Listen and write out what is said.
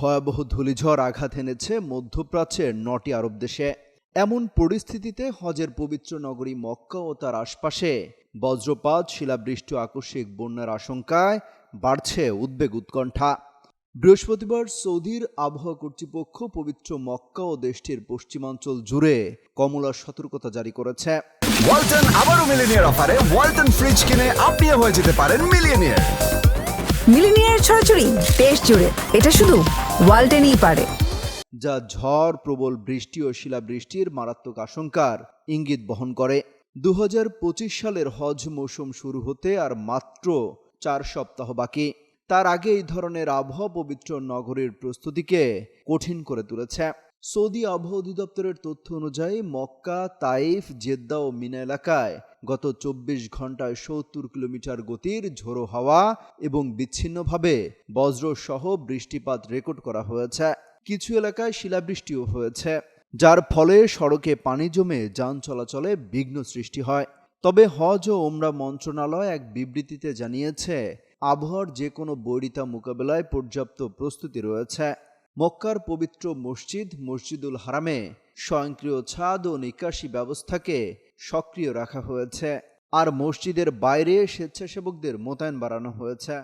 ভয়াবহ ধূলিঝড় আঘাত এনেছে মধ্যপ্রাচ্যের ৯টি আরব দেশে। এমন পরিস্থিতিতে হজের পবিত্র নগরী মক্কা ও তার আশপাশে বজ্রপাত, শিলাবৃষ্টি ও আকস্মিক বন্যার আশঙ্কায় বাড়ছে উদ্বেগ উৎকণ্ঠা। বৃহস্পতিবার সৌদির আবহাওয়া কর্তৃপক্ষ পবিত্র মক্কা ও দেশটির পশ্চিমাঞ্চল জুড়ে কমলা সতর্কতা জারি করেছে। ওয়ালটন আবারও মিলিনিয়ার অফারে ওয়ালটন ফ্রিজ কিনে আপনিও হয়ে যেতে পারেন মিলিয়নিয়ার। মিলিনিয়ার ছড়াছড়ি দেশ জুড়ে, এটা শুধু ওয়ালটেনই পারে। যা ঝড়, প্রবল বৃষ্টি ও শিলাবৃষ্টির মারাত্মক আশঙ্কার ইঙ্গিত বহন করে। 2025 সালের হজ মৌসুম শুরু হতে আর মাত্র 4 সপ্তাহ বাকি। তার আগে এই ধরনের আবহাওয়া পবিত্র নগরীর প্রস্তুতিকে কঠিন করে তুলেছে। সৌদি আবহাওয়া অধিদপ্তরের তথ্য অনুযায়ী মক্কা, তাইফ, জেদ্দা ও মিনা এলাকায় গত 24 ঘন্টায় 70 কিলোমিটার গতির ঝোড়ো হাওয়া এবং বিচ্ছিন্নভাবে বজ্রসহ বৃষ্টিপাত রেকর্ড করা হয়েছে। কিছু এলাকায় শিলাবৃষ্টিও হয়েছে, যার ফলে সড়কে পানি জমে যান চলাচলে বিঘ্ন সৃষ্টি হয়। তবে হজ ও ওমরা মন্ত্রণালয় এক বিবৃতিতে জানিয়েছে, আবহাওয়ার যে কোনো বৈরিতা মোকাবেলায় পর্যাপ্ত প্রস্তুতি রয়েছে। মক্কার পবিত্র মসজিদুল হারামে স্বয়ংক্রিয় ছাদ ও নিকাশি ব্যবস্থাকে সক্রিয় রাখা হয়েছে, আর মসজিদের বাইরে স্বেচ্ছাসেবকদের মোতায়েন বাড়ানো হয়েছে।